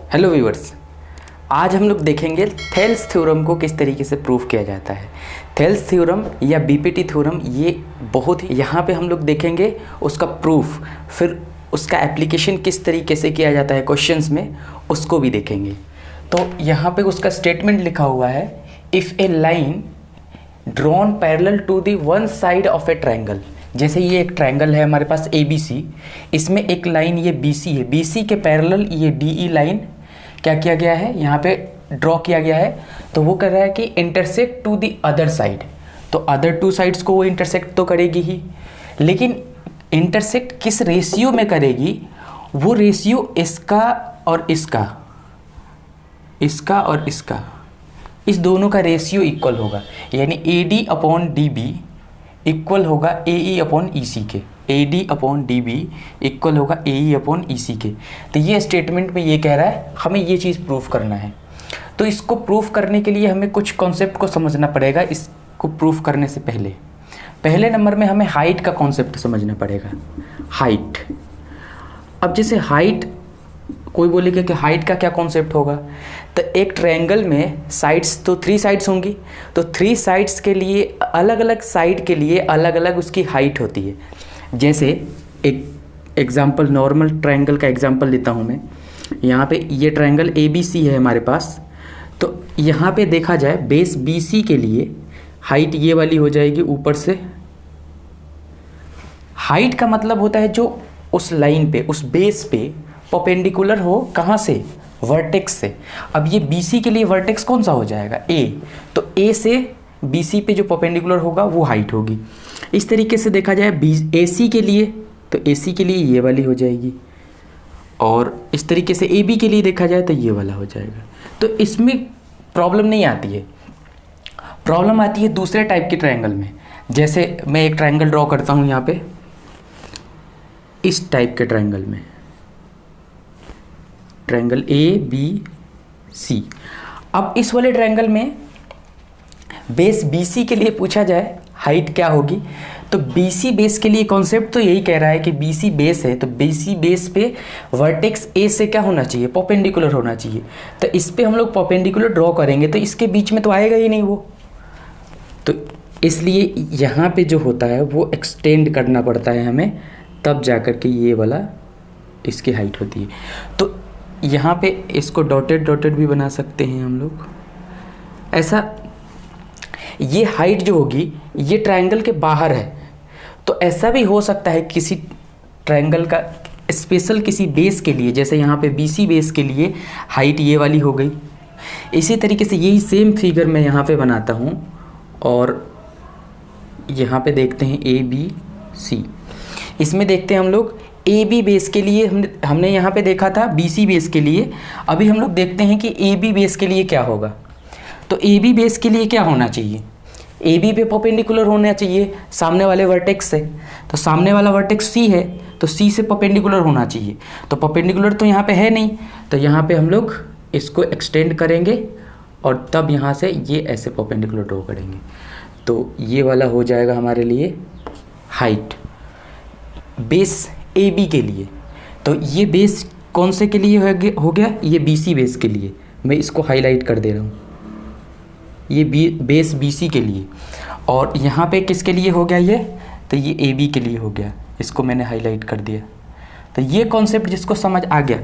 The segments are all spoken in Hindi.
हेलो व्यूअर्स, आज हम लोग देखेंगे थेल्स थ्योरम को किस तरीके से प्रूव किया जाता है। थेल्स थ्योरम या बीपीटी थ्योरम ये बहुत ही यहाँ पे हम लोग देखेंगे उसका प्रूफ, फिर उसका एप्लीकेशन किस तरीके से किया जाता है क्वेश्चंस में, उसको भी देखेंगे। तो यहाँ पे उसका स्टेटमेंट लिखा हुआ है, if a line drawn parallel to the one side of a triangle. जैसे ये एक ट्रायंगल है हमारे पास ABC, इसमें एक लाइन ये BC है, BC के पैरेलल ये DE लाइन क्या किया गया है, यहाँ पे ड्रॉ किया गया है। तो वो कर रहा है कि intersect to the other side, तो अदर टू साइड्स को वो इंटरसेक्ट तो करेगी ही, लेकिन इंटरसेक्ट किस रेशियो में करेगी, वो रेशियो इसका और इसका, इसका और इसका, इस दोनों का रेशियो इक्वल होगा। यानी AD अपॉन DB इक्वल होगा AE अपॉन EC के, AD अपॉन DB इक्वल होगा AE अपॉन EC के। तो ये स्टेटमेंट में ये कह रहा है हमें ये चीज़ प्रूफ करना है। तो इसको प्रूफ करने के लिए हमें कुछ कॉन्सेप्ट को समझना पड़ेगा। इसको प्रूफ करने से पहले नंबर में हमें हाइट का कॉन्सेप्ट समझना पड़ेगा। हाइट, अब जैसे हाइट कोई बोलेगा कि हाइट का क्या कॉन्सेप्ट होगा, तो एक ट्रायंगल में साइड्स तो 3 साइड्स होंगी, तो 3 साइड्स के लिए अलग अलग साइड के लिए अलग अलग उसकी हाइट होती है। जैसे एक एग्जांपल, नॉर्मल ट्रायंगल का एग्जांपल लेता हूँ मैं। यहाँ पे ये ट्रायंगल ABC है हमारे पास, तो यहाँ पे देखा जाए बेस BC के लिए हाइट ये वाली हो जाएगी ऊपर से। हाइट का मतलब होता है जो उस लाइन पे, उस बेस पे परपेंडिकुलर हो, कहाँ से, वर्टेक्स से। अब ये BC के लिए वर्टेक्स कौन सा हो जाएगा, A, तो A से BC पे जो परपेंडिकुलर होगा वो हाइट होगी। इस तरीके से देखा जाए AC के लिए, तो AC के लिए ये वाली हो जाएगी, और इस तरीके से AB के लिए देखा जाए तो ये वाला हो जाएगा। तो इसमें प्रॉब्लम नहीं आती है, प्रॉब्लम आती है दूसरे टाइप के ट्रायंगल में। जैसे मैं एक ट्रायंगल ड्रॉ करता हूँ यहाँ पे, इस टाइप के ट्रायंगल में, ट्रायंगल ABC। अब इस वाले ट्रायंगल में बेस BC के लिए पूछा जाए हाइट क्या होगी, तो BC बेस के लिए कॉन्सेप्ट तो यही कह रहा है कि BC बेस है, तो BC बेस पे वर्टेक्स A से क्या होना चाहिए, परपेंडिकुलर होना चाहिए। तो इस पे हम लोग परपेंडिकुलर ड्रॉ करेंगे तो इसके बीच में तो आएगा ही नहीं वो, तो इसलिए यहाँ पे जो होता है वो एक्सटेंड करना पड़ता है हमें, तब जाकर के ये वाला इसकी हाइट होती है। तो यहाँ पे इसको डॉटेड भी बना सकते हैं हम लोग ऐसा। ये हाइट जो होगी ये ट्रायंगल के बाहर है, तो ऐसा भी हो सकता है किसी ट्रायंगल का स्पेशल किसी बेस के लिए, जैसे यहाँ पे BC बेस के लिए हाइट ये वाली हो गई। इसी तरीके से यही सेम फिगर मैं यहाँ पे बनाता हूँ, और यहाँ पे देखते हैं ABC। इसमें देखते हैं हम लोग AB बेस के लिए, हमने यहाँ पे देखा था BC बेस के लिए। अभी हम लोग देखते हैं कि AB बेस के लिए क्या होगा। तो AB बेस के लिए क्या होना चाहिए, AB पे परपेंडिकुलर होना चाहिए सामने वाले वर्टेक्स से, तो सामने वाला वर्टेक्स C है, तो C से परपेंडिकुलर होना चाहिए। तो परपेंडिकुलर तो यहाँ पे है नहीं, तो यहाँ पे हम लोग इसको एक्सटेंड करेंगे और तब यहाँ से ये ऐसे परपेंडिकुलर ड्रॉ करेंगे, तो ये वाला हो जाएगा हमारे लिए हाइट बेस AB के लिए। तो ये बेस कौन से के लिए हो गया, ये BC बेस के लिए, मैं इसको हाईलाइट कर दे रहा हूँ, ये बेस BC के लिए। और यहाँ पे किसके लिए हो गया ये, तो ये AB के लिए हो गया, इसको मैंने हाईलाइट कर दिया। तो ये कॉन्सेप्ट जिसको समझ आ गया।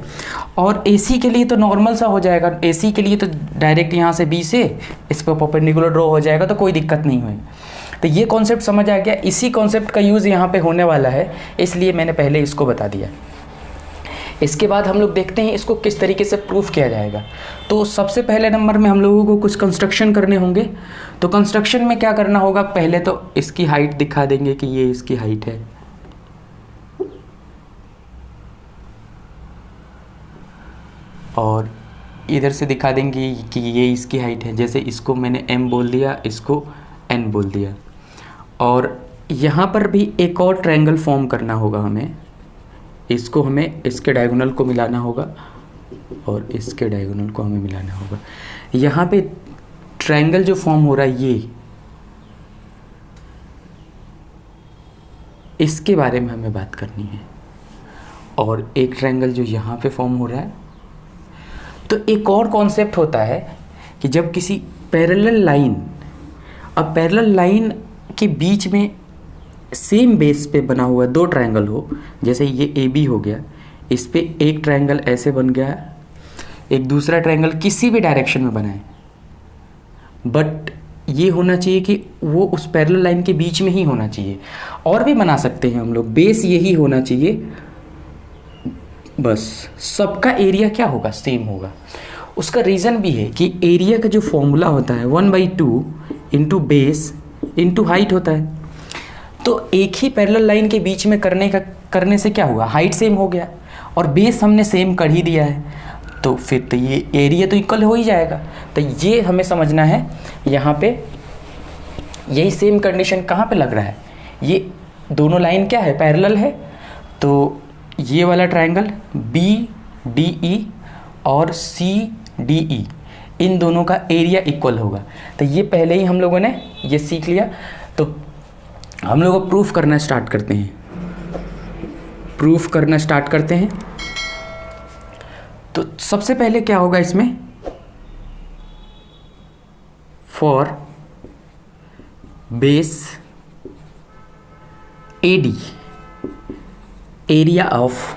और AC के लिए तो नॉर्मल सा हो जाएगा, AC के लिए तो डायरेक्ट यहाँ से B से इस पर परपेंडिकुलर ड्रॉ हो जाएगा, तो कोई दिक्कत नहीं होगी। तो ये कॉन्सेप्ट समझ आ गया। इसी कॉन्सेप्ट का यूज़ यहाँ पे होने वाला है, इसलिए मैंने पहले इसको बता दिया। इसके बाद हम लोग देखते हैं इसको किस तरीके से प्रूफ किया जाएगा। तो सबसे पहले नंबर में हम लोगों को कुछ कंस्ट्रक्शन करने होंगे। तो कंस्ट्रक्शन में क्या करना होगा, पहले तो इसकी हाइट दिखा देंगे कि ये इसकी हाइट है, और इधर से दिखा देंगे कि ये इसकी हाइट है। जैसे इसको मैंने M बोल दिया, इसको N बोल दिया। और यहाँ पर भी एक और ट्रायंगल फॉर्म करना होगा हमें, इसको हमें इसके डायगोनल को मिलाना होगा और इसके डायगोनल को हमें मिलाना होगा। यहाँ पे ट्रायंगल जो फॉर्म हो रहा है ये, इसके बारे में हमें बात करनी है। और एक ट्रायंगल जो यहाँ पे फॉर्म हो रहा है, तो एक और कॉन्सेप्ट होता है कि जब किसी पैरेलल लाइन, अब पैरेलल लाइन के बीच में सेम बेस पे बना हुआ दो ट्रायंगल हो, जैसे ये ए बी हो गया, इस पे एक ट्रायंगल ऐसे बन गया, एक दूसरा ट्रायंगल किसी भी डायरेक्शन में बनाए, बट ये होना चाहिए कि वो उस पैरेलल लाइन के बीच में ही होना चाहिए। और भी बना सकते हैं हम लोग, बेस यही होना चाहिए, बस सबका एरिया क्या होगा, सेम होगा। उसका रीज़न भी है कि एरिया का जो फॉर्मूला होता है 1/2 इंटू बेस इंटू हाइट होता है। तो एक ही पैरेलल लाइन के बीच में करने से क्या हुआ, हाइट सेम हो गया और बेस हमने सेम कर ही दिया है, तो फिर तो ये एरिया तो इक्वल हो ही जाएगा। तो ये हमें समझना है, यहाँ पे यही सेम कंडीशन कहाँ पे लग रहा है, ये दोनों लाइन क्या है, पैरेलल है, तो ये वाला ट्रायंगल BDE और CDE, इन दोनों का एरिया इक्वल होगा। तो ये पहले ही हम लोगों ने ये सीख लिया। तो हम लोग प्रूफ करना स्टार्ट करते हैं। तो सबसे पहले क्या होगा इसमें, for base AD, area of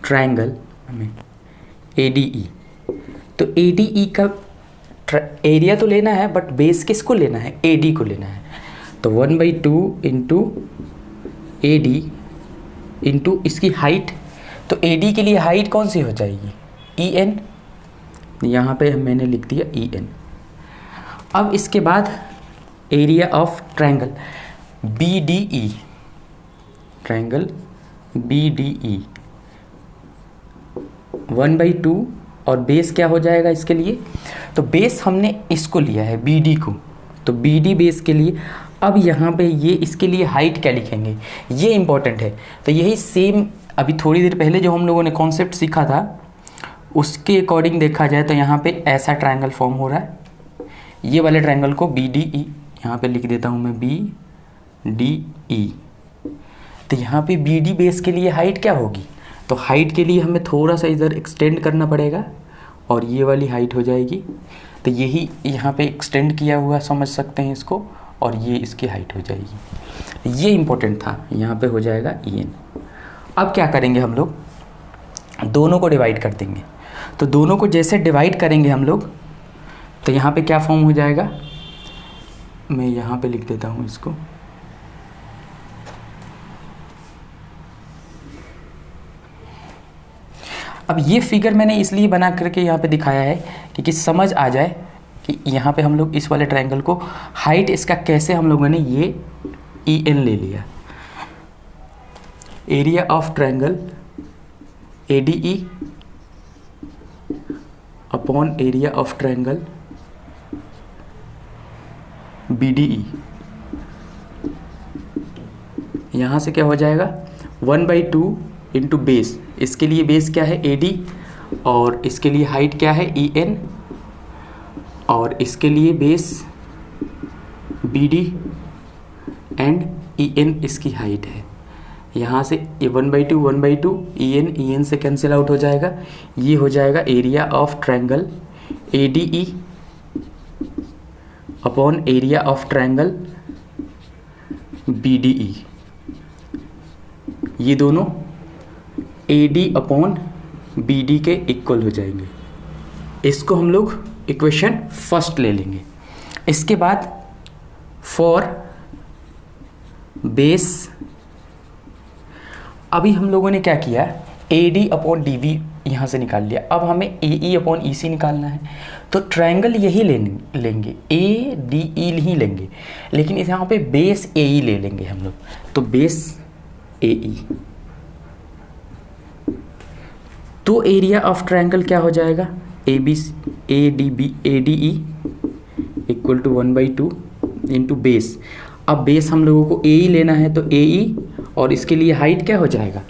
triangle ADE, तो ADE का एरिया तो लेना है, बट बेस किसको लेना है, AD को लेना है। तो 1/2 इंटू AD इंटू इसकी हाइट, तो AD के लिए हाइट कौन सी हो जाएगी, EN, यहाँ पे मैंने लिख दिया EN। अब इसके बाद area of triangle BDE, triangle BDE 1/2 और बेस क्या हो जाएगा इसके लिए, तो बेस हमने इसको लिया है BD को, तो BD बेस के लिए। अब यहाँ पे ये इसके लिए हाइट क्या लिखेंगे, ये इंपॉर्टेंट है। तो यही सेम अभी थोड़ी देर पहले जो हम लोगों ने कॉन्सेप्ट सीखा था उसके अकॉर्डिंग देखा जाए तो यहाँ पे ऐसा ट्रायंगल फॉर्म हो रहा है, ये वाले ट्रायंगल को BDE, यहाँ पे लिख देता हूँ मैं BDE। तो यहाँ पे BD बेस के लिए हाइट क्या होगी, तो हाइट के लिए हमें थोड़ा सा इधर एक्सटेंड करना पड़ेगा और ये वाली हाइट हो जाएगी। तो यही यहाँ पे एक्सटेंड किया हुआ समझ सकते हैं इसको, और ये इसकी हाइट हो जाएगी। ये इम्पोर्टेंट था, यहाँ पे हो जाएगा EN। अब क्या करेंगे हम लोग, दोनों को डिवाइड कर देंगे। तो दोनों को जैसे डिवाइड करेंगे हम लोग, तो यहाँ पे क्या फॉर्म हो जाएगा, मैं यहाँ पे लिख देता हूँ इसको, अब ये फिगर मैंने इसलिए बना करके यहाँ पे दिखाया है कि समझ आ जाए कि यहाँ पे हम लोग इस वाले ट्रायंगल को हाइट इसका कैसे हम लोगों ने ये EN ले लिया। Area of triangle ADE upon area of triangle BDE, यहाँ से क्या हो जाएगा 1/2 इंटू बेस, इसके लिए बेस क्या है AD और इसके लिए हाइट क्या है EN, और इसके लिए बेस BD एंड EN इसकी हाइट है। यहाँ से ये 1/2 EN से कैंसिल आउट हो जाएगा, ये हो जाएगा area of triangle ADE upon area of triangle BDE। ये दोनों AD अपॉन BD के इक्वल हो जाएंगे। इसको हम लोग इक्वेशन फर्स्ट ले लेंगे। इसके बाद फॉर बेस, अभी हम लोगों ने क्या किया, AD अपॉन DB यहाँ से निकाल लिया। अब हमें AE अपॉन EC निकालना है, तो ट्रायंगल यही लेंगे ADE ही लेंगे, लेकिन इस यहाँ पे बेस AE ले लेंगे हम लोग, तो बेस AE। तो एरिया ऑफ ट्रायंगल क्या हो जाएगा, ADE equal to 1/2 into base. अब बेस हम लोगों को AE लेना है, तो AE और इसके लिए हाइट क्या हो जाएगा,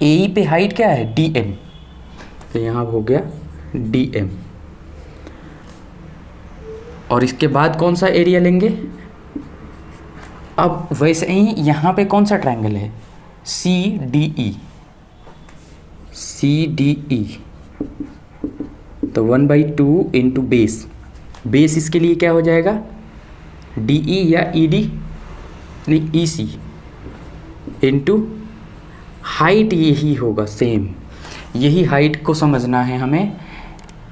AE पे हाइट क्या है DM, तो यहाँ हो गया DM। और इसके बाद कौन सा एरिया लेंगे, अब वैसे ही यहाँ पे कौन सा ट्रायंगल है CDE, तो 1/2 इंटू बेस, बेस इसके लिए क्या हो जाएगा, डी ई या ई डी, नहीं ई सी, इंटू हाइट यही होगा सेम, यही हाइट को समझना है हमें।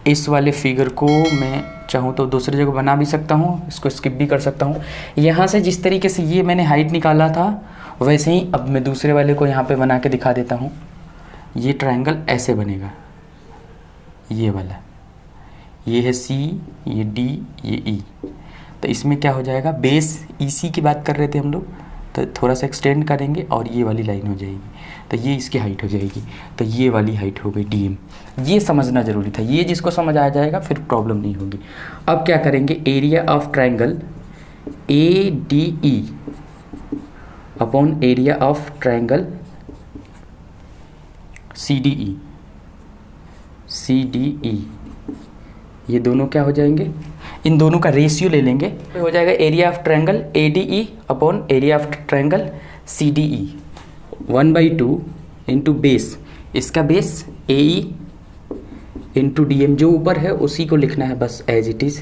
इस वाले फिगर को मैं चाहूँ तो दूसरी जगह बना भी सकता हूँ, इसको स्किप भी कर सकता हूँ। यहाँ से जिस तरीके से ये मैंने हाइट निकाला था वैसे ही अब मैं दूसरे वाले को यहाँ पे बना के दिखा देता हूँ। ये ट्रायंगल ऐसे बनेगा, ये वाला, ये है सी, ये डी, ये ई। तो इसमें क्या हो जाएगा, बेस ई सी की बात कर रहे थे हम लोग, तो थोड़ा सा एक्सटेंड करेंगे और ये वाली लाइन हो जाएगी, तो ये इसकी हाइट हो जाएगी, तो ये वाली हाइट हो गई डी एम। ये समझना ज़रूरी था, ये जिसको समझ आ जाएगा फिर प्रॉब्लम नहीं होगी। अब क्या करेंगे, area of triangle A D E upon area of triangle C D E, C D E, ये दोनों क्या हो जाएंगे, इन दोनों का रेशियो ले लेंगे, तो हो जाएगा area of triangle A D E upon area of triangle C D E. 1/2 into base, इसका base A E into D M, जो ऊपर है उसी को लिखना है बस as it is,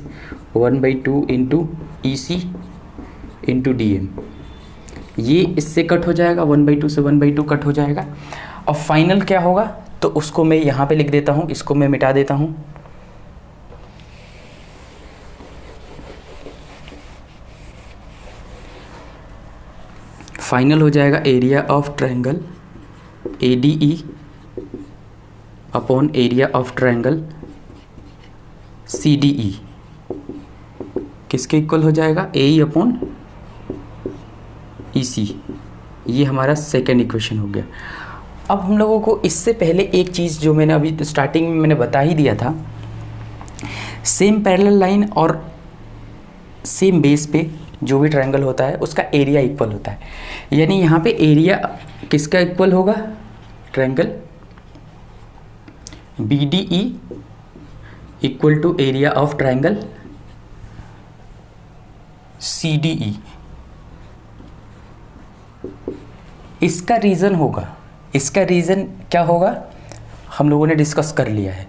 1/2 into E C into D M. ये इससे कट हो जाएगा, 1/2 से 1/2 कट हो जाएगा। और फाइनल क्या होगा, तो उसको मैं यहाँ पे लिख देता हूँ, इसको मैं मिटा देता हूँ। फाइनल हो जाएगा area of triangle A D E upon area of triangle C D E, किसके इक्वल हो जाएगा, ए ई अपॉन ई सी। ये हमारा सेकेंड इक्वेशन हो गया। अब हम लोगों को इससे पहले एक चीज़ जो मैंने अभी स्टार्टिंग में मैंने बता ही दिया था, सेम पैरेलल लाइन और सेम बेस पे जो भी ट्रायंगल होता है उसका एरिया इक्वल होता है। यानी यहाँ पे एरिया किसका इक्वल होगा, triangle B D E equal to area of triangle C D E. इसका रीज़न होगा, इसका रीज़न क्या होगा हम लोगों ने डिस्कस कर लिया है,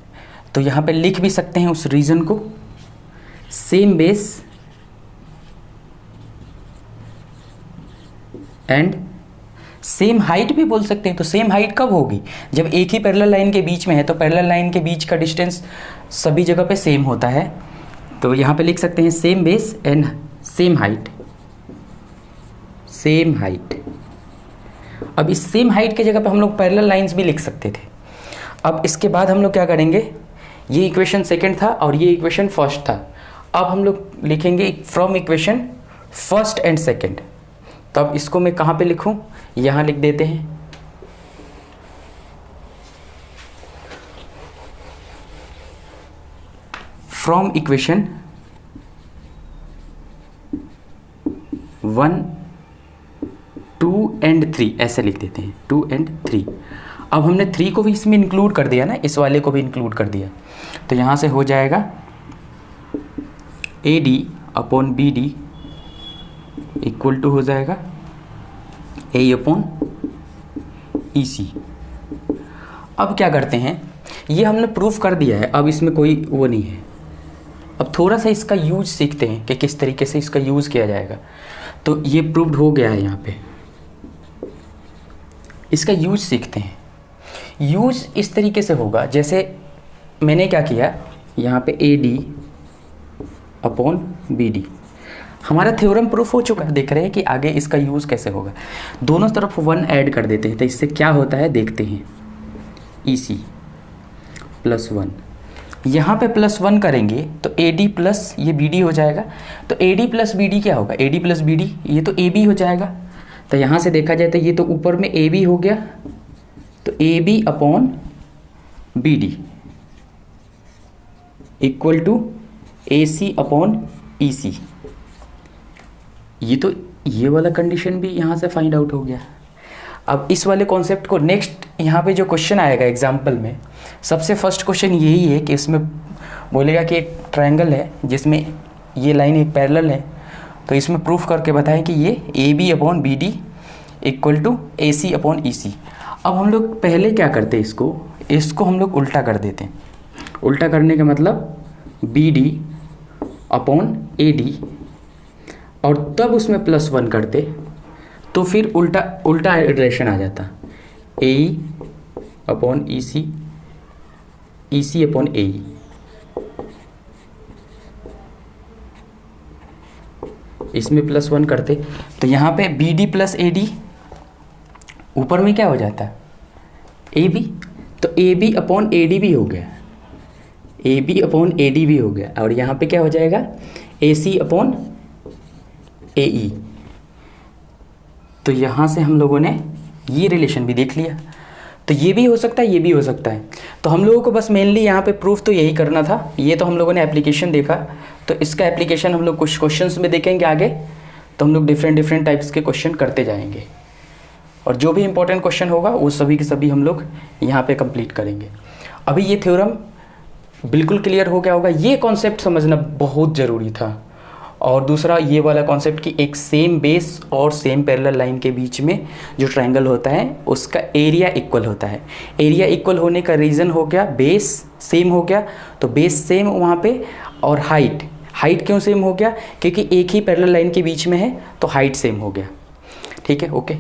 तो यहाँ पे लिख भी सकते हैं उस रीज़न को, same base and same height भी बोल सकते हैं। तो सेम हाइट कब होगी, जब एक ही पैरेलल लाइन के बीच में है, तो पैरेलल लाइन के बीच का डिस्टेंस सभी जगह पे सेम होता है। तो यहाँ पे लिख सकते हैं same base and same height, same height. अब इस सेम हाइट की जगह पे हम लोग पैरेलल लाइंस भी लिख सकते थे। अब इसके बाद हम लोग क्या करेंगे, ये इक्वेशन सेकंड था और ये इक्वेशन फर्स्ट था। अब हम लोग लिखेंगे from equation first and second. तब इसको मैं कहाँ पे लिखूँ, यहाँ लिख देते हैं। फ्रॉम इक्वेशन 1, 2 एंड 3 ऐसे लिख देते हैं, 2 एंड 3। अब हमने 3 को भी इसमें इंक्लूड कर दिया ना, इस वाले को भी इंक्लूड कर दिया, तो यहाँ से हो जाएगा A D upon B D equal to हो जाएगा ए अपॉन ई सी। अब क्या करते हैं, ये हमने प्रूफ कर दिया है, अब इसमें कोई वो नहीं है। अब थोड़ा सा इसका यूज सीखते हैं कि किस तरीके से इसका यूज़ किया जाएगा। तो ये प्रूव्ड हो गया है, यहाँ पे इसका यूज सीखते हैं। यूज इस तरीके से होगा, जैसे मैंने क्या किया, यहाँ पे A D upon B D, हमारा थ्योरम प्रूफ हो चुका है। देख रहे हैं कि आगे इसका यूज़ कैसे होगा। दोनों तरफ 1 ऐड कर देते हैं, तो इससे क्या होता है देखते हैं। ई सी +1, यहाँ पे +1 करेंगे तो ए डी प्लस ये बी डी हो जाएगा। तो A D plus B D क्या होगा, A D plus B D, ये तो ए बी हो जाएगा। तो यहाँ से देखा जाए तो ये तो ऊपर में ए बी हो गया, तो A B upon B D equal to A C upon E C. ये वाला कंडीशन भी यहाँ से फाइंड आउट हो गया। अब इस वाले कॉन्सेप्ट को नेक्स्ट यहाँ पे जो क्वेश्चन आएगा एग्जाम्पल में, सबसे फर्स्ट क्वेश्चन यही है कि इसमें बोलेगा कि एक ट्रायंगल है जिसमें ये लाइन एक पैरेलल है, तो इसमें प्रूफ करके बताएं कि ये A B upon B D equal to A C upon E C. अब हम लोग पहले क्या करते हैं, इसको इसको हम लोग उल्टा कर देते हैं। उल्टा करने का मतलब BD अपॉन AD, और तब उसमें +1 करते तो फिर उल्टा इटरेशन आ जाता, AE upon EC, EC upon AE। इसमें +1 करते तो यहाँ पे BD प्लस AD ऊपर में क्या हो जाता है, AB, तो AB अपॉन AD भी हो गया, AB अपॉन AD भी हो गया, और यहाँ पे क्या हो जाएगा, AC अपॉन AE। तो यहाँ से हम लोगों ने ये रिलेशन भी देख लिया। तो ये भी हो सकता है, ये भी हो सकता है। तो हम लोगों को बस मेनली यहाँ पे प्रूफ तो यही करना था। ये तो हम लोगों ने एप्लीकेशन देखा, तो इसका एप्लीकेशन हम लोग कुछ क्वेश्चंस में देखेंगे आगे। तो हम लोग डिफरेंट टाइप्स के क्वेश्चन करते जाएंगे, और जो भी इंपॉर्टेंट क्वेश्चन होगा वो सभी के सभी हम लोग यहाँ पे कंप्लीट करेंगे। अभी ये थ्योरम बिल्कुल क्लियर हो गया होगा, ये कॉन्सेप्ट समझना बहुत ज़रूरी था। और दूसरा ये वाला कॉन्सेप्ट कि एक सेम बेस और सेम पैरेलल लाइन के बीच में जो ट्रायंगल होता है उसका एरिया इक्वल होता है। एरिया इक्वल होने का रीज़न हो गया बेस सेम हो गया, तो बेस सेम वहाँ पे, और हाइट क्यों सेम हो गया, क्योंकि एक ही पैरेलल लाइन के बीच में है तो हाइट सेम हो गया। ठीक है, ओके।